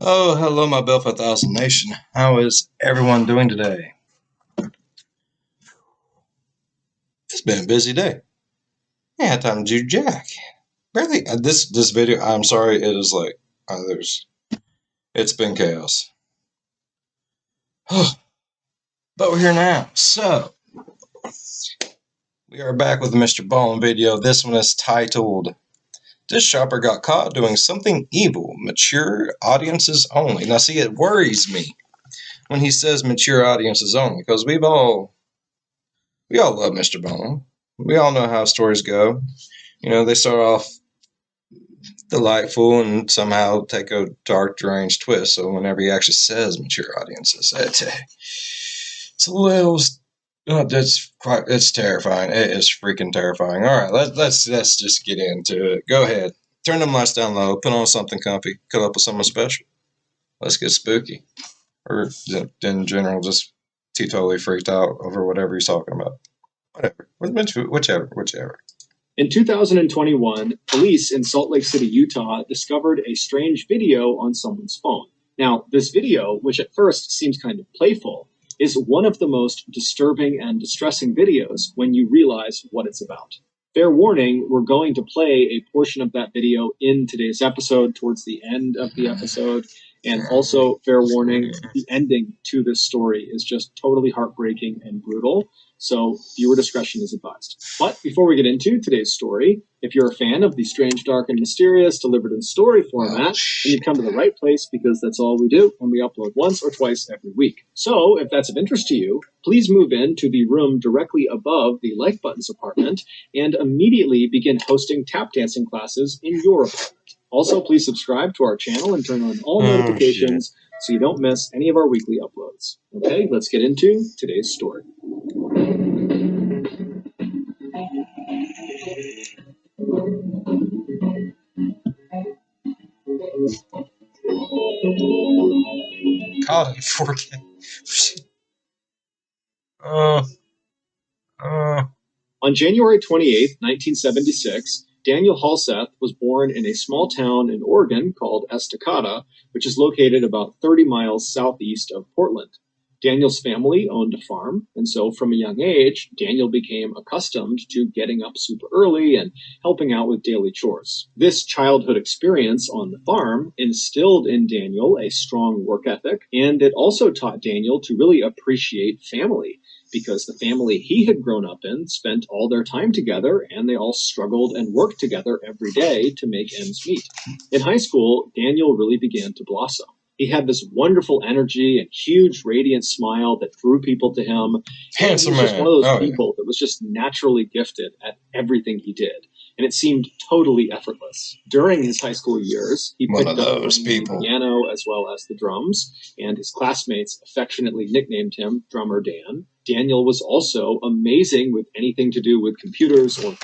Oh, hello, my Belfast 1000 Nation. How is everyone doing today? It's been a busy day. I had time to do jack. Barely. This video, I'm sorry, it is like, it's been chaos. But we're here now. So, we are back with the Mr. Ballin video. This one is titled, "This shopper got caught doing something evil. Mature audiences only." Now, see, it worries me when he says mature audiences only, because we all love Mr. Ballin. We all know how stories go. You know, they start off delightful and somehow take a dark, deranged twist. So whenever he actually says mature audiences, it's a little, it's terrifying. It is freaking terrifying. All right, let's just get into it. Go ahead. Turn them lights down low. Put on something comfy. Cut up with something special. Let's get spooky. Or in general, just totally freaked out over whatever he's talking about. Whichever. In 2021, police in Salt Lake City, Utah, discovered a strange video on someone's phone. Now, this video, which at first seems kind of playful, is one of the most disturbing and distressing videos when you realize what it's about. Fair warning, we're going to play a portion of that video in today's episode towards the end of the episode. And also, fair warning, the ending to this story is just totally heartbreaking and brutal. So viewer discretion is advised. But before we get into today's story, if you're a fan of the strange, dark, and mysterious delivered in story format, then you've come to the right place, because that's all we do, and we upload once or twice every week. So if that's of interest to you, please move into the room directly above the like buttons apartment and immediately begin hosting tap dancing classes in your apartment. Also, please subscribe to our channel and turn on all notifications so you don't miss any of our weekly uploads. Okay, let's get into today's story. Caught in 4K. On January 28, 1976, Daniel Halseth was born in a small town in Oregon called Estacada, which is located about 30 miles southeast of Portland. Daniel's family owned a farm, and so from a young age, Daniel became accustomed to getting up super early and helping out with daily chores. This childhood experience on the farm instilled in Daniel a strong work ethic, and it also taught Daniel to really appreciate family, because the family he had grown up in spent all their time together, and they all struggled and worked together every day to make ends meet. In high school, Daniel really began to blossom. He had this wonderful energy and huge radiant smile that drew people to him. Handsome man. He was just one of those people that was just naturally gifted at everything he did. And it seemed totally effortless. During his high school years, he picked up the piano as well as the drums, and his classmates affectionately nicknamed him Drummer Dan. Daniel was also amazing with anything to do with computers or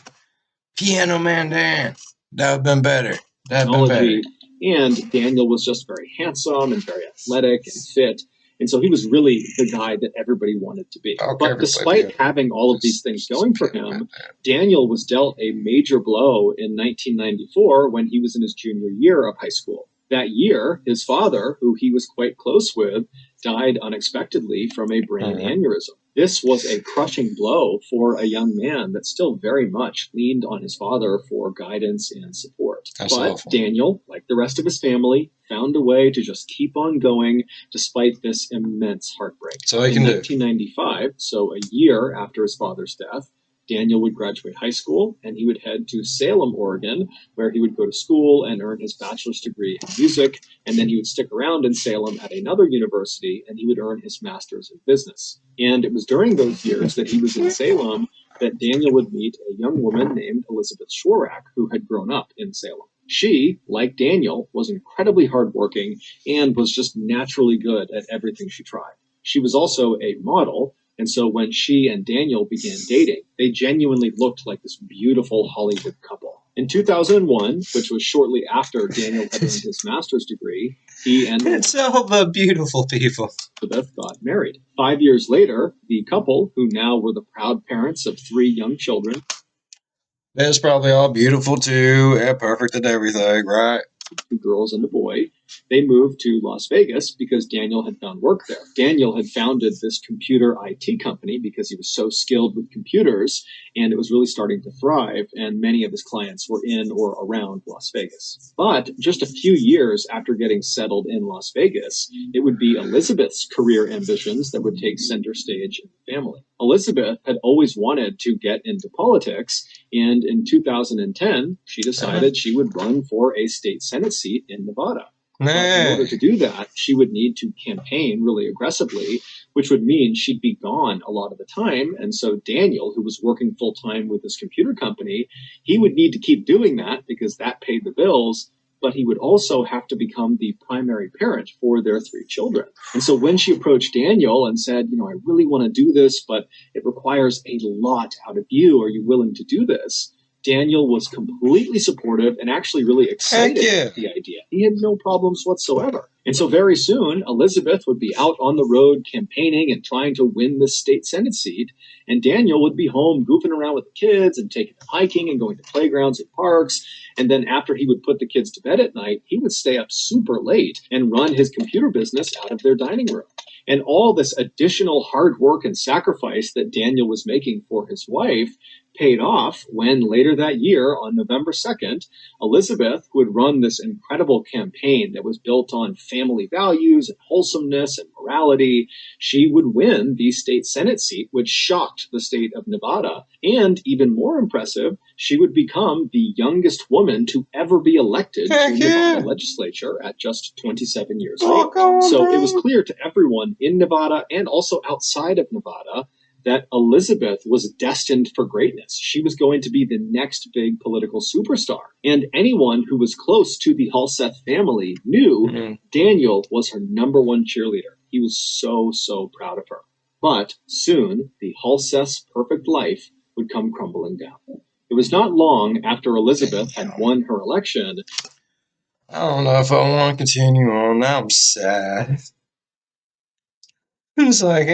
Piano Man Dan. That would have been better. Technology. And Daniel was just very handsome and very athletic and fit. And so he was really the guy that everybody wanted to be. But despite having all of these things going for him, Daniel was dealt a major blow in 1994 when he was in his junior year of high school. That year, his father, who he was quite close with, died unexpectedly from a brain aneurysm. This was a crushing blow for a young man that still very much leaned on his father for guidance and support. That's awful. Daniel, like the rest of his family, found a way to just keep on going despite this immense heartbreak. So he can In 1995, so a year after his father's death, Daniel would graduate high school, and he would head to Salem, Oregon, where he would go to school and earn his bachelor's degree in music, and then he would stick around in Salem at another university, and he would earn his master's in business. And it was during those years that he was in Salem that Daniel would meet a young woman named Elizabeth Schwarak, who had grown up in Salem. She, like Daniel, was incredibly hardworking and was just naturally good at everything she tried. She was also a model, and so when she and Daniel began dating, they genuinely looked like this beautiful Hollywood couple. In 2001, which was shortly after Daniel had earned his master's degree, he and It's all the beautiful people. Elizabeth got married. 5 years later, the couple, who now were the proud parents of 3 young children, It's probably all beautiful too, and perfect and everything, right? 2 girls and a boy, They moved to Las Vegas because Daniel had found work there. Daniel had founded this computer IT company because he was so skilled with computers, and it was really starting to thrive, and many of his clients were in or around Las Vegas. But just a few years after getting settled in Las Vegas, it would be Elizabeth's career ambitions that would take center stage in the family. Elizabeth had always wanted to get into politics, and in 2010, she decided she would run for a state Senate seat in Nevada. But in order to do that, she would need to campaign really aggressively, which would mean she'd be gone a lot of the time. And so Daniel, who was working full time with his computer company, he would need to keep doing that because that paid the bills. But he would also have to become the primary parent for their 3 children. And so when she approached Daniel and said, I really want to do this, but it requires a lot out of you. Are you willing to do this? Daniel was completely supportive and actually really excited at the idea. He had no problems whatsoever. And so very soon, Elizabeth would be out on the road campaigning and trying to win the state Senate seat. And Daniel would be home goofing around with the kids and taking them hiking and going to playgrounds and parks. And then after he would put the kids to bed at night, he would stay up super late and run his computer business out of their dining room. And all this additional hard work and sacrifice that Daniel was making for his wife paid off when later that year, on November 2nd, Elizabeth would run this incredible campaign that was built on family values and wholesomeness and morality. She would win the state Senate seat, which shocked the state of Nevada. And even more impressive, she would become the youngest woman to ever be elected to the Nevada legislature at just 27 years old. So it was clear to everyone in Nevada and also outside of Nevada that Elizabeth was destined for greatness. She was going to be the next big political superstar. And anyone who was close to the Halseth family knew Daniel was her number 1 cheerleader. He was so proud of her. But soon, the Halseth's perfect life would come crumbling down. It was not long after Elizabeth had won her election. I don't know if I want to continue on. Now I'm sad. It's like,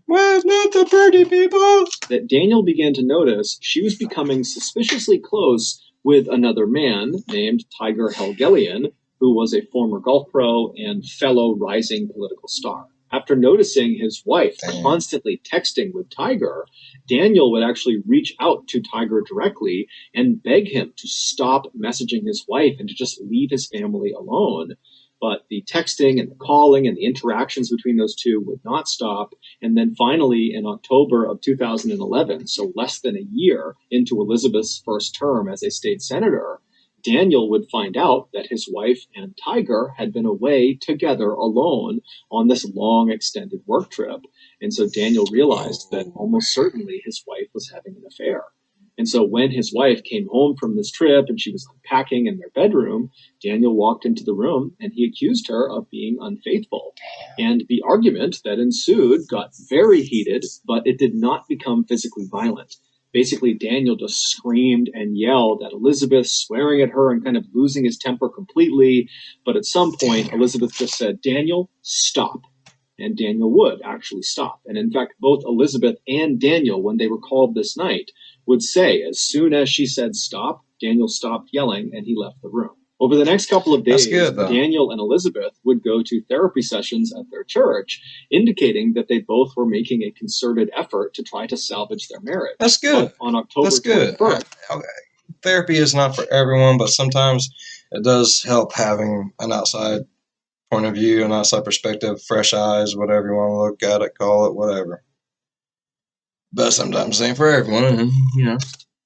where's not the pretty people? That Daniel began to notice she was becoming suspiciously close with another man named Tiger Helgelian, who was a former golf pro and fellow rising political star. After noticing his wife constantly texting with Tiger, Daniel would actually reach out to Tiger directly and beg him to stop messaging his wife and to just leave his family alone. But the texting and the calling and the interactions between those two would not stop. And then finally, in October of 2011, so less than a year into Elizabeth's first term as a state senator, Daniel would find out that his wife and Tiger had been away together alone on this long extended work trip. And so Daniel realized that almost certainly his wife was having an affair. And so when his wife came home from this trip and she was unpacking in their bedroom, Daniel walked into the room and he accused her of being unfaithful. And the argument that ensued got very heated, but it did not become physically violent. Basically, Daniel just screamed and yelled at Elizabeth, swearing at her and kind of losing his temper completely. But at some point, Elizabeth just said, "Daniel, stop." And Daniel would actually stop. And in fact, both Elizabeth and Daniel, when they were called this night, would say as soon as she said stop, Daniel stopped yelling and he left the room. Over the next couple of days, Daniel and Elizabeth would go to therapy sessions at their church, indicating that they both were making a concerted effort to try to salvage their marriage. That's good. But on October 21st, therapy is not for everyone, but sometimes it does help having an outside point of view, an outside perspective, fresh eyes, whatever you want to look at it, call it, whatever. But sometimes it ain't for everyone,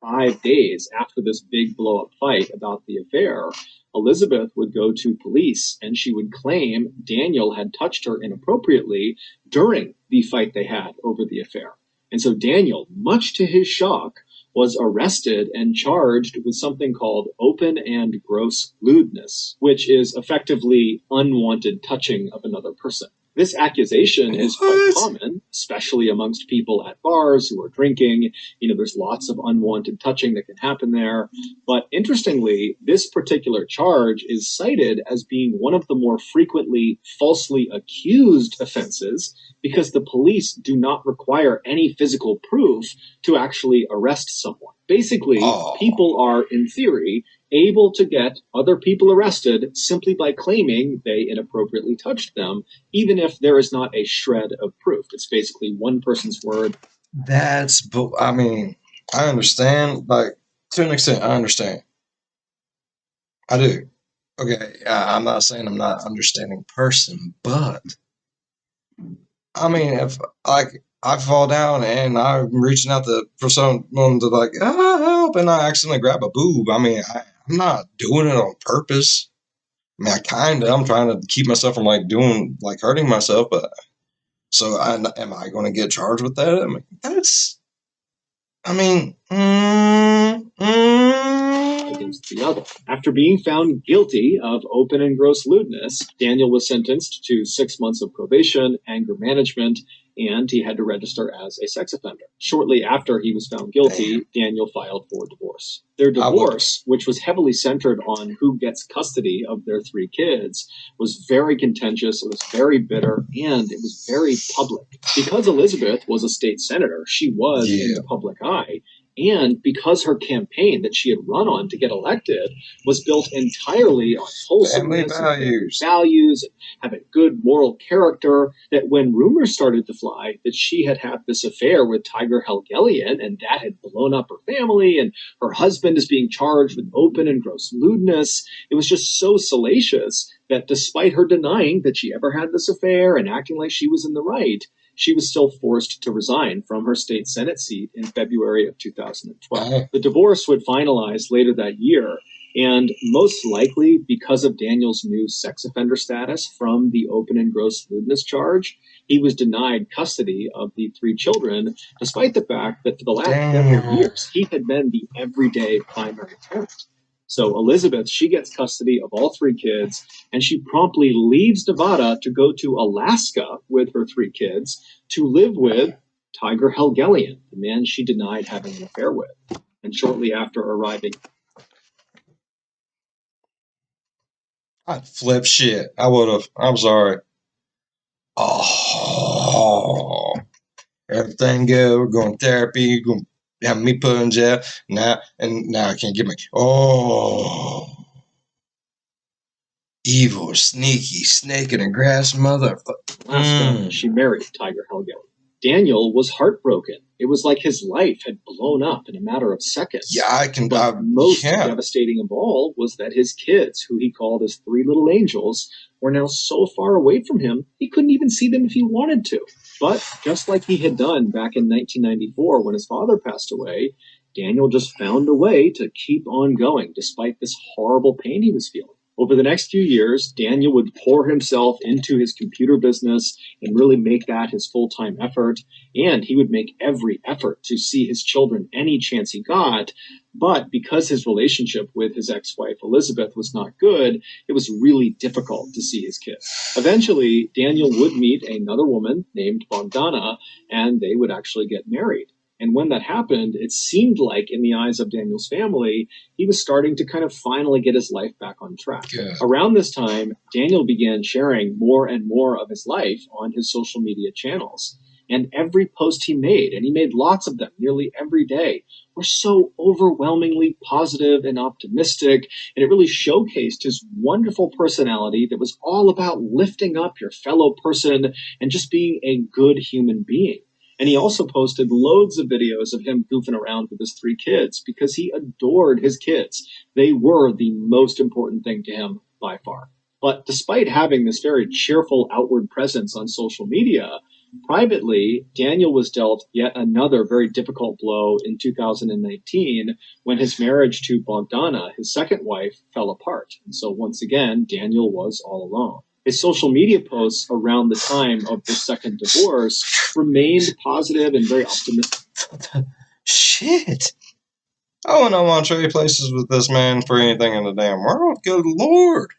5 days after this big blow-up fight about the affair, Elizabeth would go to police and she would claim Daniel had touched her inappropriately during the fight they had over the affair. And so Daniel, much to his shock, was arrested and charged with something called open and gross lewdness, which is effectively unwanted touching of another person. This accusation is quite common, especially amongst people at bars who are drinking. There's lots of unwanted touching that can happen there. But interestingly, this particular charge is cited as being one of the more frequently falsely accused offenses because the police do not require any physical proof to actually arrest someone. Basically, Oh, people are, in theory, able to get other people arrested simply by claiming they inappropriately touched them, even if there is not a shred of proof. It's basically one person's word. I mean, I understand. Like, to an extent, I understand. I do. Okay, I'm not saying I'm not an understanding person, but I mean, if like I fall down and I'm reaching out for someone to like help, and I accidentally grab a boob, I mean, I'm not doing it on purpose. I mean, I'm trying to keep myself from like hurting myself, but am I going to get charged with that? I mean, I mean, Against the other. After being found guilty of open and gross lewdness, Daniel was sentenced to 6 months of probation, anger management, and he had to register as a sex offender. Shortly after he was found guilty, Daniel filed for divorce. Their divorce, which was heavily centered on who gets custody of their 3 kids, was very contentious, it was very bitter, and it was very public. Because Elizabeth was a state senator, she was in the public eye. And because her campaign that she had run on to get elected was built entirely on wholesomeness and values and having good moral character, that when rumors started to fly that she had had this affair with Tiger Helgelian and that had blown up her family and her husband is being charged with open and gross lewdness, it was just so salacious that despite her denying that she ever had this affair and acting like she was in the right, she was still forced to resign from her state Senate seat in February of 2012. The divorce would finalize later that year, and most likely because of Daniel's new sex offender status from the open and gross lewdness charge, he was denied custody of the 3 children, despite the fact that for the last several years, he had been the everyday primary parent. So Elizabeth, she gets custody of all 3 kids, and she promptly leaves Nevada to go to Alaska with her 3 kids to live with Tiger Helgelian, the man she denied having an affair with. And shortly after arriving, I'd flip shit. I would have. I'm sorry. Oh, everything good. We're going to therapy. You're going to have me put in jail. Now I can't get me. Oh, evil, sneaky, snake in the grass, motherfucker. She married Tiger Helgelian. Daniel was heartbroken. It was like his life had blown up in a matter of seconds. Yeah, But most devastating of all was that his kids, who he called his 3 little angels, were now so far away from him, he couldn't even see them if he wanted to. But just like he had done back in 1994 when his father passed away, Daniel just found a way to keep on going despite this horrible pain he was feeling. Over the next few years, Daniel would pour himself into his computer business and really make that his full-time effort, and he would make every effort to see his children any chance he got. But because his relationship with his ex-wife Elizabeth was not good, it was really difficult to see his kids. Eventually, Daniel would meet another woman named Bogdana, and they would actually get married. And when that happened, it seemed like in the eyes of Daniel's family, he was starting to kind of finally get his life back on track. Yeah. Around this time, Daniel began sharing more and more of his life on his social media channels. And every post he made, and he made lots of them nearly every day, were so overwhelmingly positive and optimistic. And it really showcased his wonderful personality that was all about lifting up your fellow person and just being a good human being. And he also posted loads of videos of him goofing around with his 3 kids because he adored his kids. They were the most important thing to him by far. But despite having this very cheerful outward presence on social media, privately, Daniel was dealt yet another very difficult blow in 2019 when his marriage to Bogdana, his second wife, fell apart. And so once again, Daniel was all alone. His social media posts around the time of the second divorce remained positive and very optimistic. Shit. I wouldn't want to trade places with this man for anything in the damn world. Good Lord.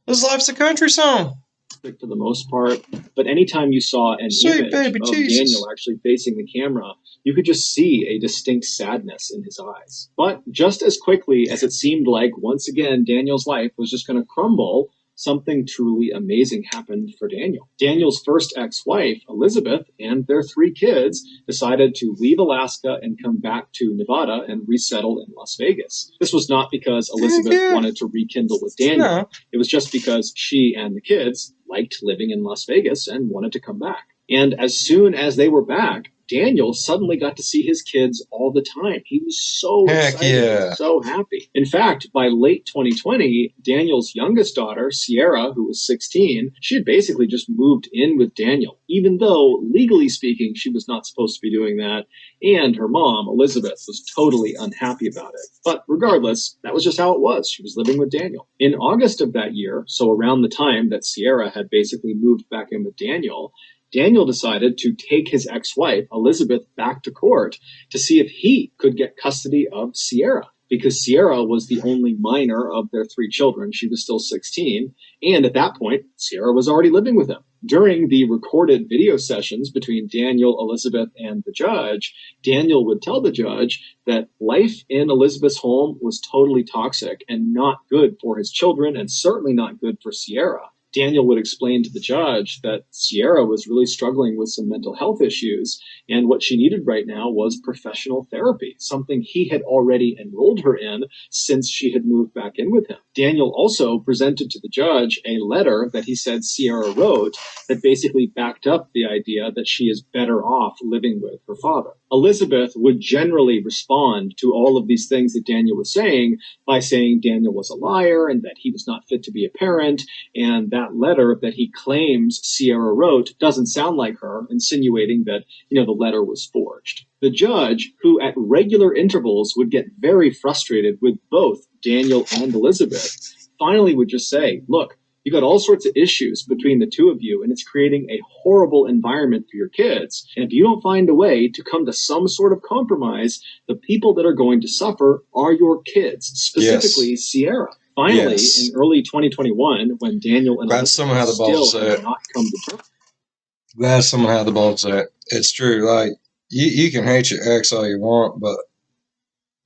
His life's a country song. For the most part, but anytime you saw an image of Daniel actually facing the camera, you could just see a distinct sadness in his eyes. But just as quickly as it seemed like once again Daniel's life was just going to crumble, something truly amazing happened for Daniel. Daniel's first ex-wife, Elizabeth, and their 3 kids decided to leave Alaska and come back to Nevada and resettle in Las Vegas. This was not because Elizabeth wanted to rekindle with Daniel. No. It was just because she and the kids liked living in Las Vegas and wanted to come back. And as soon as they were back, Daniel suddenly got to see his kids all the time. He was so excited, so happy. In fact, by late 2020, Daniel's youngest daughter, Sierra, who was 16, she had basically just moved in with Daniel, even though, legally speaking, she was not supposed to be doing that, and her mom, Elizabeth, was totally unhappy about it. But regardless, that was just how it was. She was living with Daniel. In August of that year, so around the time that Sierra had basically moved back in with Daniel decided to take his ex-wife, Elizabeth, back to court to see if he could get custody of Sierra, because Sierra was the only minor of their 3 children. She was still 16, and at that point, Sierra was already living with him. During the recorded video sessions between Daniel, Elizabeth, and the judge, Daniel would tell the judge that life in Elizabeth's home was totally toxic and not good for his children, and certainly not good for Sierra. Daniel would explain to the judge that Sierra was really struggling with some mental health issues, and what she needed right now was professional therapy, something he had already enrolled her in since she had moved back in with him. Daniel also presented to the judge a letter that he said Sierra wrote that basically backed up the idea that she is better off living with her father. Elizabeth would generally respond to all of these things that Daniel was saying by saying Daniel was a liar and that he was not fit to be a parent, and that letter that he claims Sierra wrote doesn't sound like her, insinuating that, the letter was forged. The judge, who at regular intervals would get very frustrated with both Daniel and Elizabeth, finally would just say, look, you got all sorts of issues between the 2 of you, and it's creating a horrible environment for your kids. And if you don't find a way to come to some sort of compromise, the people that are going to suffer are your kids, specifically Sierra. Finally, in early 2021, when Daniel and Elizabeth still had not come to terms. Glad someone had the balls to say it. It's true. Like, you can hate your ex all you want, but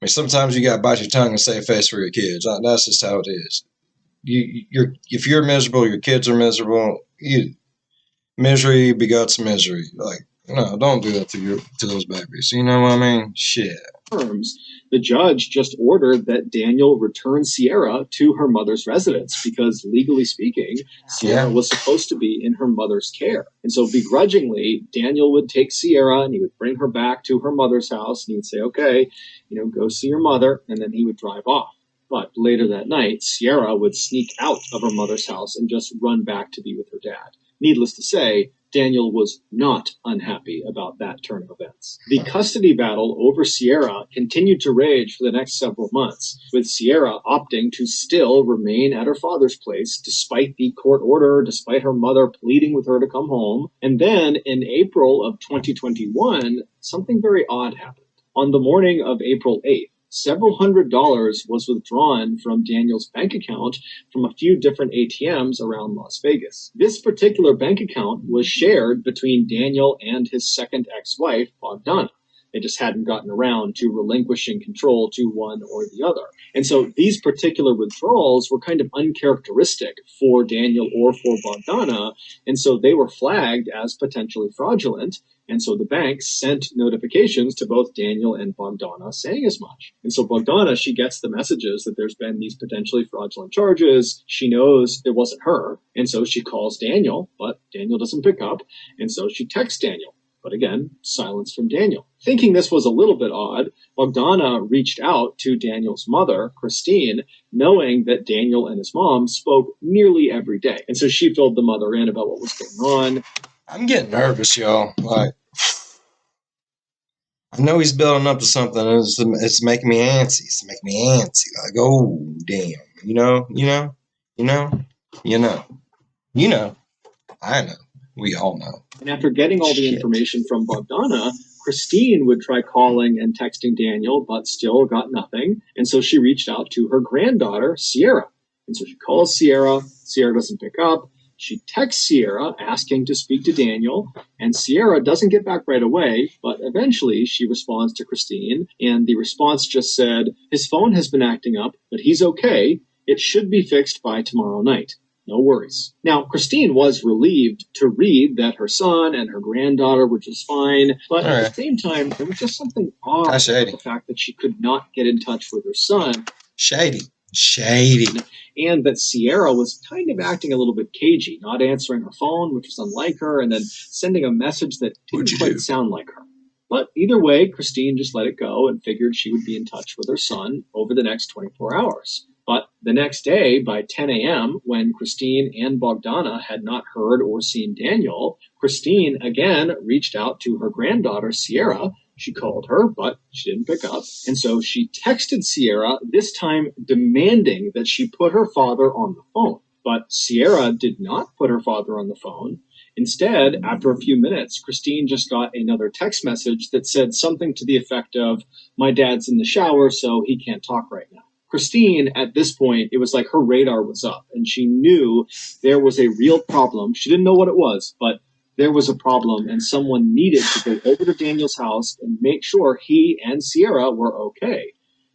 sometimes you got to bite your tongue and save face for your kids. That's just how it is. If you're miserable, your kids are miserable. Misery begots misery. Like, no, don't do that to those babies. You know what I mean? Shit. The judge just ordered that Daniel return Sierra to her mother's residence because, legally speaking, Sierra was supposed to be in her mother's care. And so begrudgingly, Daniel would take Sierra and he would bring her back to her mother's house and he would say, okay, go see your mother, and then he would drive off. But later that night, Sierra would sneak out of her mother's house and just run back to be with her dad. Needless to say, Daniel was not unhappy about that turn of events. The custody battle over Sierra continued to rage for the next several months, with Sierra opting to still remain at her father's place despite the court order, despite her mother pleading with her to come home. And then in April of 2021, something very odd happened. On the morning of April 8th, several $100s was withdrawn from Daniel's bank account from a few different ATMs around Las Vegas. This particular bank account was shared between Daniel and his second ex-wife, Bogdana. They just hadn't gotten around to relinquishing control to one or the other. And so these particular withdrawals were kind of uncharacteristic for Daniel or for Bogdana, and so they were flagged as potentially fraudulent. And so the bank sent notifications to both Daniel and Bogdana saying as much. And so Bogdana, she gets the messages that there's been these potentially fraudulent charges. She knows it wasn't her. And so she calls Daniel, but Daniel doesn't pick up. And so she texts Daniel. But again, silence from Daniel. Thinking this was a little bit odd, Bogdana reached out to Daniel's mother, Christine, knowing that Daniel and his mom spoke nearly every day. And so she filled the mother in about what was going on. I'm getting nervous, y'all. Like, I know he's building up to something. It's making me antsy. It's making me antsy. Like, oh, damn. You know. I know. We all know. And after getting all the information from Bogdana, Christine would try calling and texting Daniel, but still got nothing. And so she reached out to her granddaughter, Sierra. And so she calls Sierra. Sierra doesn't pick up. She texts Sierra asking to speak to Daniel, and Sierra doesn't get back right away, but eventually she responds to Christine, and the response just said, his phone has been acting up, but he's okay. It should be fixed by tomorrow night. No worries. Now, Christine was relieved to read that her son and her granddaughter were just fine, but at the same time, there was just something odd about the fact that she could not get in touch with her son. Shady. And that Sierra was kind of acting a little bit cagey, not answering her phone, which was unlike her, and then sending a message that didn't quite sound like her. But either way, Christine just let it go and figured she would be in touch with her son over the next 24 hours. But the next day, by 10 a.m., when Christine and Bogdana had not heard or seen Daniel, Christine again reached out to her granddaughter, Sierra. She called her, but she didn't pick up. And so she texted Sierra, this time demanding that she put her father on the phone. But Sierra did not put her father on the phone. Instead, after a few minutes, Christine just got another text message that said something to the effect of, my dad's in the shower, so he can't talk right now. Christine, at this point, it was like her radar was up, and she knew there was a real problem. She didn't know what it was, but there was a problem, and someone needed to go over to Daniel's house and make sure he and Sierra were okay.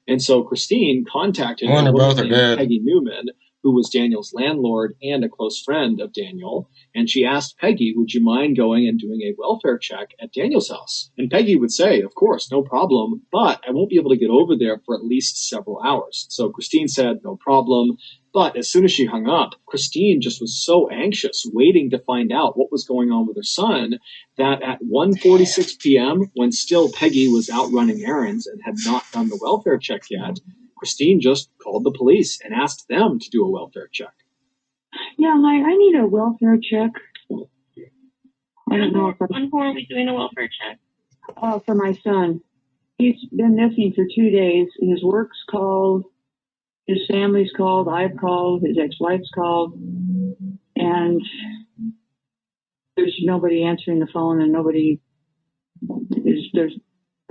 And so Christine contacted a woman named Peggy Newman, who was Daniel's landlord and a close friend of Daniel. And she asked Peggy, would you mind going and doing a welfare check at Daniel's house? And Peggy would say, of course, no problem, but I won't be able to get over there for at least several hours. So Christine said, no problem. But as soon as she hung up, Christine just was so anxious, waiting to find out what was going on with her son, that at 1:46 p.m., when still Peggy was out running errands and had not done the welfare check yet, Christine just called the police and asked them to do a welfare check. Yeah, I need a welfare check. I don't know if When are we doing a welfare check? for my son. He's been missing for 2 days. His work's called, his family's called, I've called, his ex-wife's called, and there's nobody answering the phone, and nobody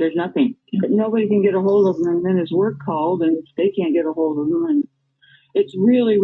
there's nothing. Nobody can get a hold of him, and then his work called, and they can't get a hold of him, and it's really,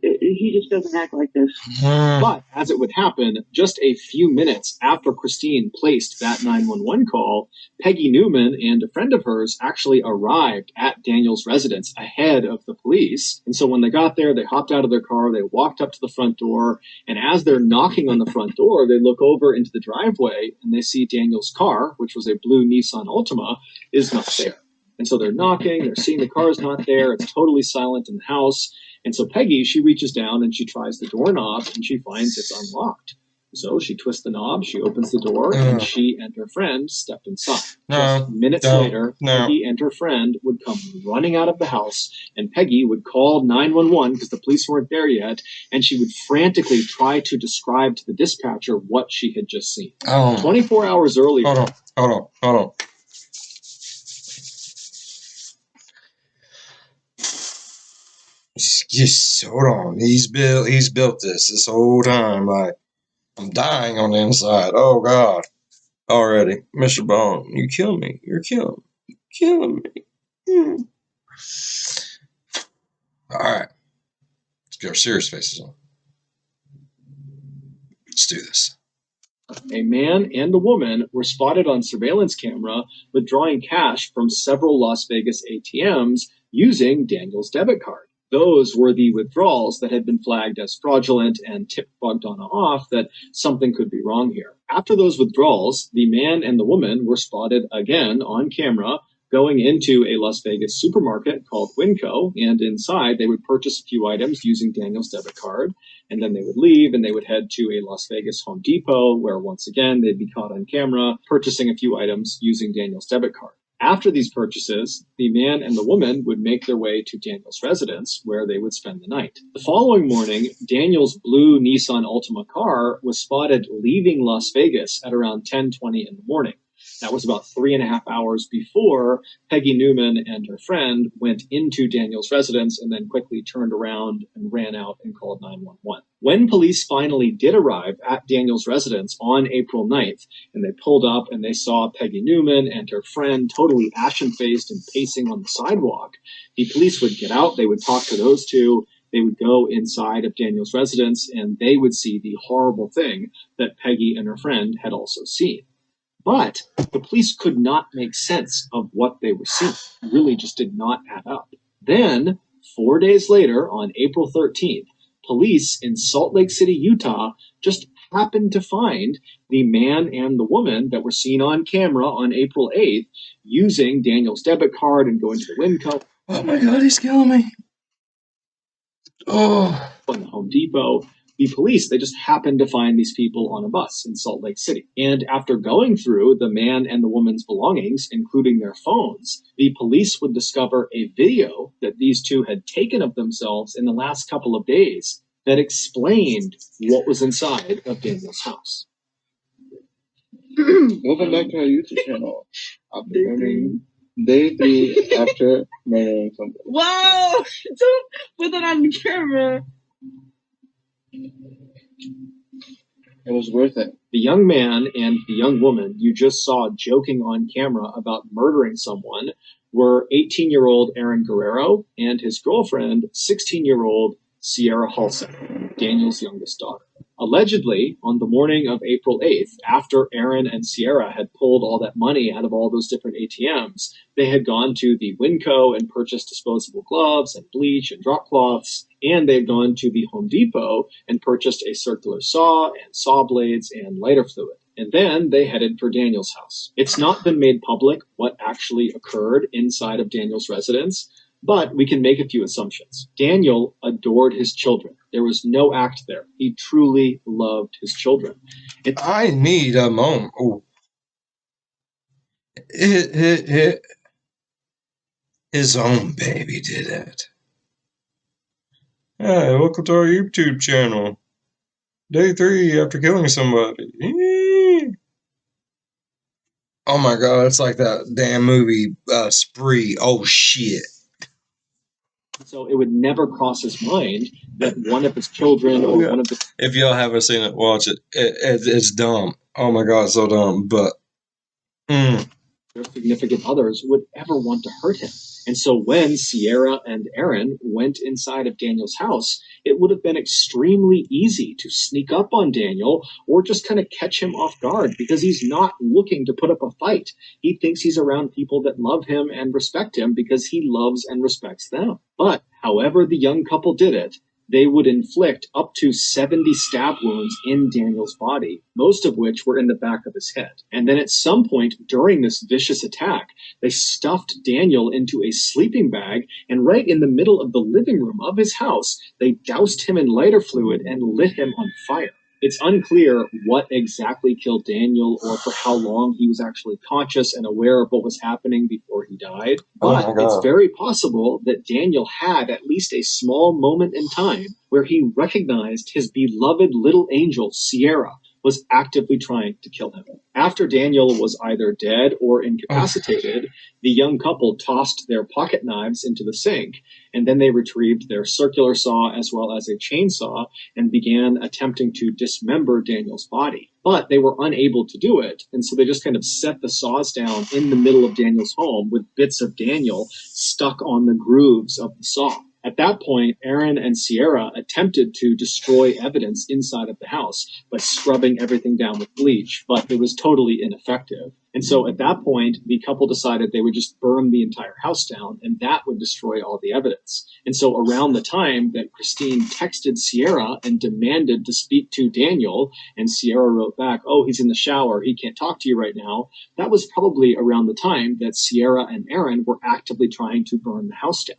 he just doesn't act like this. But as it would happen, just a few minutes after Christine placed that 911 call, Peggy Newman and a friend of hers actually arrived at Daniel's residence ahead of the police. And so when they got there, they hopped out of their car, they walked up to the front door, and as they're knocking on the front door, they look over into the driveway and they see Daniel's car, which was a blue Nissan Altima, is not there. And so they're knocking, they're seeing the car's not there, it's totally silent in the house. And so Peggy, she reaches down and she tries the doorknob and she finds it's unlocked. So she twists the knob, she opens the door, and she and her friend step inside. Just minutes later, Peggy and her friend would come running out of the house, and Peggy would call 911 because the police weren't there yet, and she would frantically try to describe to the dispatcher what she had just seen. 24 hours earlier. Hold on. Just hold on. He's built this whole time. Like, I'm dying on the inside. Oh God. Already. Mr. Bone, you kill me. You're killing me. Killing me. Alright. Let's get our serious faces on. Let's do this. A man and a woman were spotted on surveillance camera withdrawing cash from several Las Vegas ATMs using Daniel's debit card. Those were the withdrawals that had been flagged as fraudulent and tipped Bogdana off that something could be wrong here. After those withdrawals, the man and the woman were spotted again on camera going into a Las Vegas supermarket called Winco, and inside they would purchase a few items using Daniel's debit card, and then they would leave and they would head to a Las Vegas Home Depot where once again they'd be caught on camera purchasing a few items using Daniel's debit card. After these purchases, the man and the woman would make their way to Daniel's residence, where they would spend the night. The following morning, Daniel's blue Nissan Altima car was spotted leaving Las Vegas at around 10:20 in the morning. That was about 3.5 hours before Peggy Newman and her friend went into Daniel's residence and then quickly turned around and ran out and called 911. When police finally did arrive at Daniel's residence on April 9th, and they pulled up and they saw Peggy Newman and her friend totally ashen-faced and pacing on the sidewalk, the police would get out, they would talk to those two, they would go inside of Daniel's residence, and they would see the horrible thing that Peggy and her friend had also seen. But the police could not make sense of what they were seeing. It really just did not add up. Then, 4 days later, on April 13th, police in Salt Lake City, Utah, just happened to find the man and the woman that were seen on camera on April 8th using Daniel's debit card and going to the Winco. Oh my God, he's killing me. Oh. In the Home Depot. The police, they just happened to find these people on a bus in Salt Lake City. And after going through the man and the woman's belongings, including their phones, the police would discover a video that these two had taken of themselves in the last couple of days that explained what was inside of Daniel's house. Welcome back to our YouTube channel. Day 3 after murdering somebody. Whoa! Don't put that on camera. It was worth it. The young man and the young woman you just saw joking on camera about murdering someone were 18-year-old Aaron Guerrero and his girlfriend, 16-year-old Sierra Halsek, Daniel's youngest daughter. Allegedly, on the morning of April 8th, after Aaron and Sierra had pulled all that money out of all those different ATMs, they had gone to the Winco and purchased disposable gloves and bleach and drop cloths, and they'd gone to the Home Depot and purchased a circular saw and saw blades and lighter fluid. And then they headed for Daniel's house. It's not been made public what actually occurred inside of Daniel's residence, but we can make a few assumptions. Daniel adored his children. There was no act there. He truly loved his children. I need a moment. Oh. His own baby did it. Hey, welcome to our YouTube channel. Day 3 after killing somebody. Oh my God, it's like that damn movie, Spree. Oh shit. So it would never cross his mind that one of his children or one of the... If y'all haven't seen it, watch it. It's dumb. Oh my God, it's so dumb. But their significant others would ever want to hurt him. And so when Sierra and Aaron went inside of Daniel's house, it would have been extremely easy to sneak up on Daniel or just kind of catch him off guard because he's not looking to put up a fight. He thinks he's around people that love him and respect him because he loves and respects them. But however the young couple did it, they would inflict up to 70 stab wounds in Daniel's body, most of which were in the back of his head. And then at some point during this vicious attack, they stuffed Daniel into a sleeping bag, and right in the middle of the living room of his house, they doused him in lighter fluid and lit him on fire. It's unclear what exactly killed Daniel or for how long he was actually conscious and aware of what was happening before he died. But it's very possible that Daniel had at least a small moment in time where he recognized his beloved little angel, Sierra, was actively trying to kill him. After Daniel was either dead or incapacitated, the young couple tossed their pocket knives into the sink, and then they retrieved their circular saw as well as a chainsaw and began attempting to dismember Daniel's body. But they were unable to do it, and so they just kind of set the saws down in the middle of Daniel's home with bits of Daniel stuck on the grooves of the saw. At that point, Aaron and Sierra attempted to destroy evidence inside of the house by scrubbing everything down with bleach, but it was totally ineffective. And so at that point, the couple decided they would just burn the entire house down, and that would destroy all the evidence. And so around the time that Christine texted Sierra and demanded to speak to Daniel, and Sierra wrote back, "Oh, he's in the shower, he can't talk to you right now," that was probably around the time that Sierra and Aaron were actively trying to burn the house down.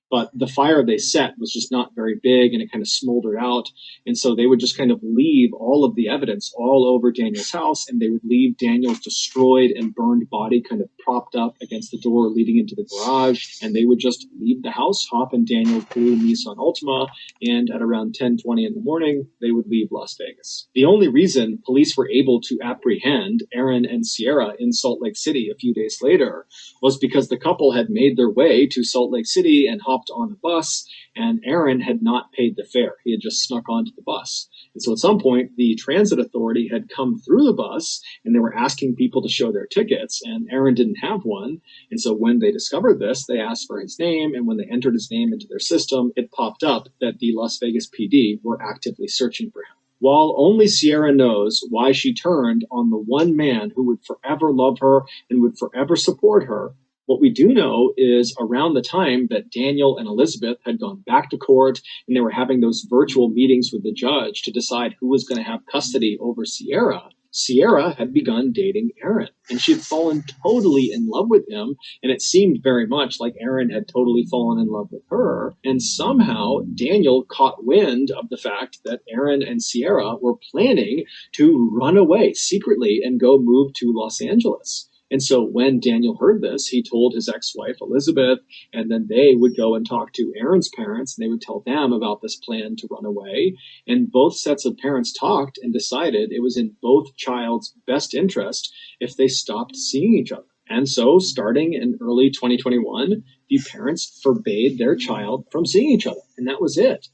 But the fire they set was just not very big, and it kind of smoldered out. And so they would just kind of leave all of the evidence all over Daniel's house, and they would leave Daniel's destroyed and burned body kind of propped up against the door leading into the garage. And they would just leave the house, hop in Daniel's blue Nissan Altima, and at around 10:20 in the morning, they would leave Las Vegas. The only reason police were able to apprehend Aaron and Sierra in Salt Lake City a few days later was because the couple had made their way to Salt Lake City and hopped on a bus, and Aaron had not paid the fare. He had just snuck onto the bus. And so at some point, the transit authority had come through the bus, and they were asking people to show their tickets, and Aaron didn't have one. And so when they discovered this, they asked for his name, and when they entered his name into their system, it popped up that the Las Vegas PD were actively searching for him. While only Sierra knows why she turned on the one man who would forever love her and would forever support her, What we do know is around the time that Daniel and Elizabeth had gone back to court and they were having those virtual meetings with the judge to decide who was going to have custody over Sierra, Sierra had begun dating Aaron, and she had fallen totally in love with him, and it seemed very much like Aaron had totally fallen in love with her. And somehow Daniel caught wind of the fact that Aaron and Sierra were planning to run away secretly and go move to Los Angeles. And so when Daniel heard this, he told his ex-wife Elizabeth, and then they would go and talk to Aaron's parents, and they would tell them about this plan to run away. And both sets of parents talked and decided it was in both child's best interest if they stopped seeing each other. And so, starting in early 2021, the parents forbade their child from seeing each other, and that was it.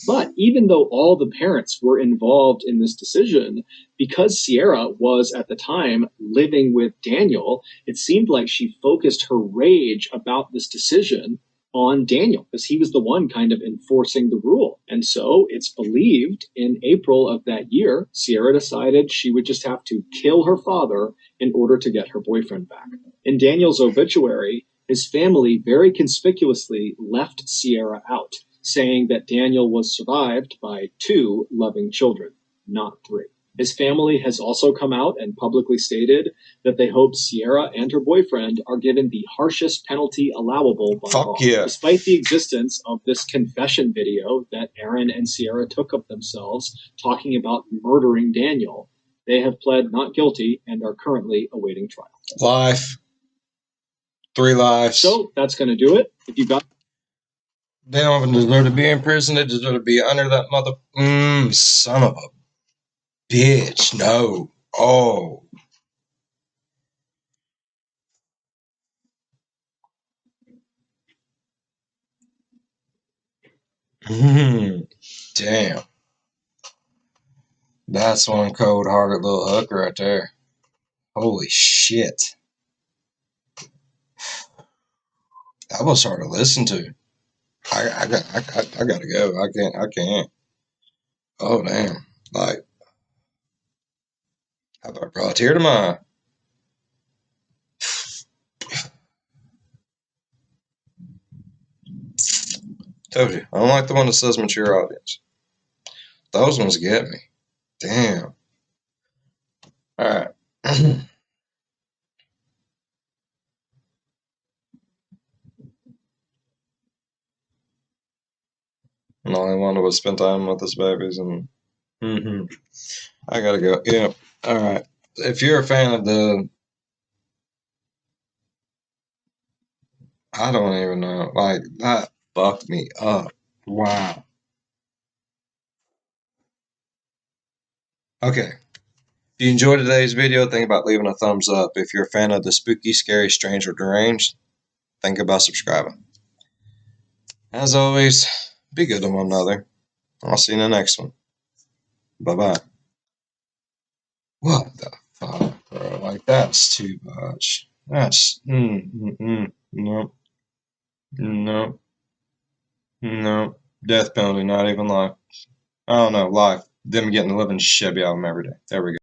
But even though all the parents were involved in this decision, because Sierra was at the time living with Daniel, it seemed like she focused her rage about this decision on Daniel, because he was the one kind of enforcing the rule. And so it's believed in April of that year, Sierra decided she would just have to kill her father in order to get her boyfriend back. In Daniel's obituary, his family very conspicuously left Sierra out, saying that Daniel was survived by 2 loving children, not 3. His family has also come out and publicly stated that they hope Sierra and her boyfriend are given the harshest penalty allowable by law. Yeah. Despite the existence of this confession video that Aaron and Sierra took of themselves talking about murdering Daniel, they have pled not guilty and are currently awaiting trial. Life. 3 lives. So that's going to do it. If you got They don't even deserve to be in prison. They deserve to be under that mother. Son of a bitch. No. Oh. Damn. That's one cold-hearted little hook right there. Holy shit. That was hard to listen to. I gotta go. I can't. Oh damn. Like, I brought a tear to my eye. Told you, I don't like the one that says mature audience. Those ones get me. Damn. Alright. And all I wanted was spend time with his babies, and I gotta go. Yeah. Alright. If you're a fan of the, I don't even know, like, that fucked me up. Wow. Okay. If you enjoyed today's video, think about leaving a thumbs up. If you're a fan of the spooky, scary, strange, or deranged, think about subscribing. As always, be good to one another. I'll see you in the next one. Bye-bye. What the fuck, bro? Like, that's too much. That's, nope. Nope. Nope. Death penalty, not even life. I don't know, life. Them getting the living shit out of them every day. There we go.